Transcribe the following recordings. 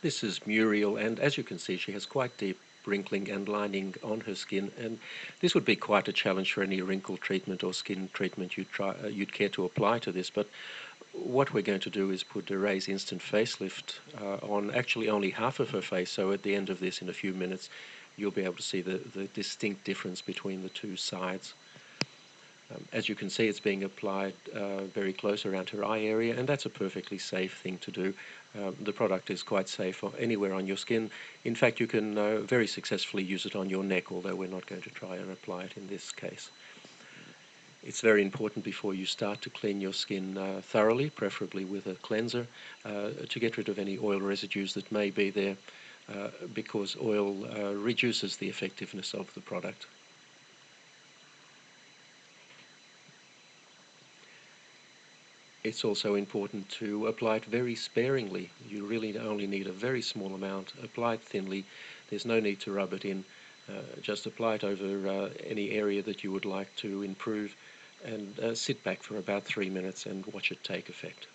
This is Muriel, and as you can see, she has quite deep wrinkling and lining on her skin, and this would be quite a challenge for any wrinkle treatment or skin treatment you'd care to apply to this. But what we're going to do is put a Ray's Instant Facelift on actually only half of her face, so at the end of this, in a few minutes, you'll be able to see the distinct difference between the two sides. As you can see, it's being applied very close around her eye area, and that's a perfectly safe thing to do. The product is quite safe anywhere on your skin. In fact, you can very successfully use it on your neck, although we're not going to try and apply it in this case. It's very important before you start to clean your skin thoroughly, preferably with a cleanser, to get rid of any oil residues that may be there, because oil reduces the effectiveness of the product. It's also important to apply it very sparingly. You really only need a very small amount. Apply it thinly. There's no need to rub it in. Just apply it over any area that you would like to improve, and sit back for about 3 minutes and watch it take effect.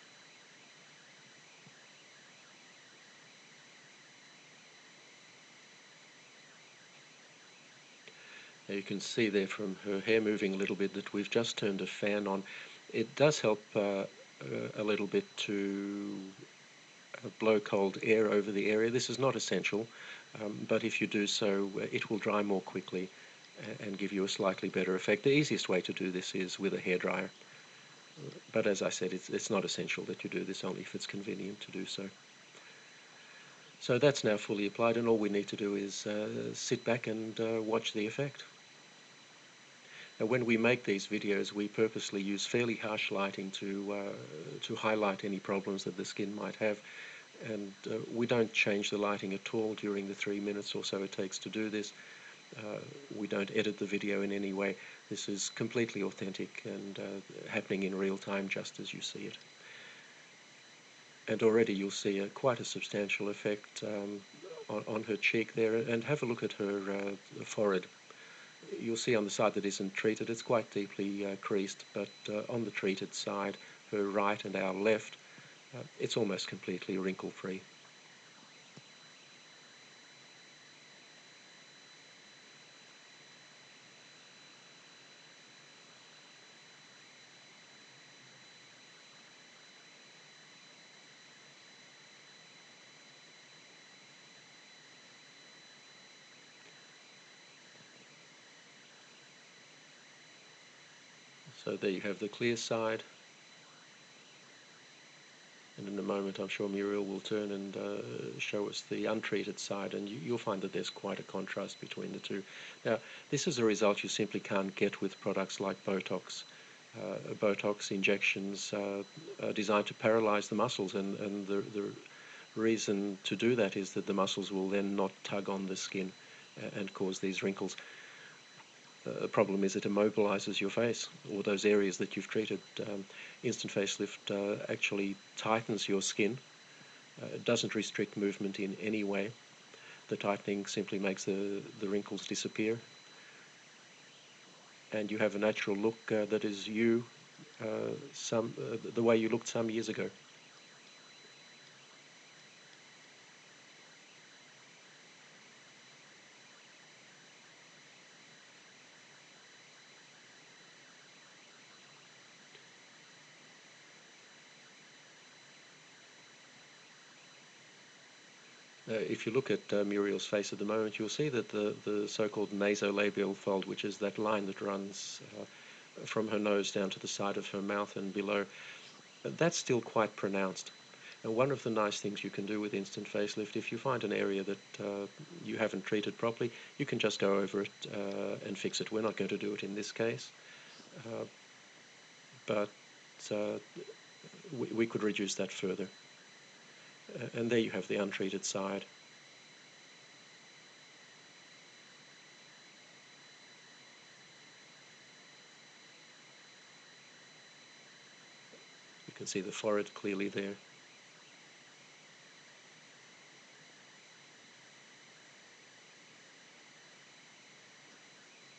Now you can see there from her hair moving a little bit that we've just turned a fan on. It does help a little bit to blow cold air over the area. This is not essential, but if you do so, it will dry more quickly and give you a slightly better effect. The easiest way to do this is with a hairdryer, but as I said, it's not essential that you do this, only if it's convenient to do so. So that's now fully applied, and all we need to do is sit back and watch the effect. Now, when we make these videos, we purposely use fairly harsh lighting to highlight any problems that the skin might have, and we don't change the lighting at all during the 3 minutes or so it takes to do this. We don't edit the video in any way. This is completely authentic and happening in real time, just as you see it. And already you'll see quite a substantial effect on her cheek there, and have a look at her forehead. You'll see on the side that isn't treated, it's quite deeply creased, but on the treated side, her right and our left, it's almost completely wrinkle-free. So there you have the clear side, and in a moment I'm sure Muriel will turn and show us the untreated side, and you'll find that there's quite a contrast between the two. Now, this is a result you simply can't get with products like Botox. Botox injections are designed to paralyze the muscles, and the reason to do that is that the muscles will then not tug on the skin and cause these wrinkles. The problem is it immobilizes your face, or those areas that you've treated. Instant Facelift actually tightens your skin. It doesn't restrict movement in any way. The tightening simply makes the wrinkles disappear, and you have a natural look that is you, the way you looked some years ago. If you look at Muriel's face at the moment, you'll see that the so-called nasolabial fold, which is that line that runs from her nose down to the side of her mouth and below, that's still quite pronounced. And one of the nice things you can do with Instant Facelift, if you find an area that you haven't treated properly, you can just go over it and fix it. We're not going to do it in this case, but we could reduce that further. And there you have the untreated side. You can see the forehead clearly there.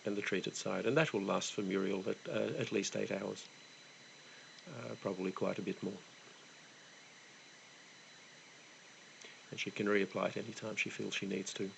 And the treated side. And that will last for Muriel at least 8 hours. Probably quite a bit more. and she can reapply it anytime she feels she needs to.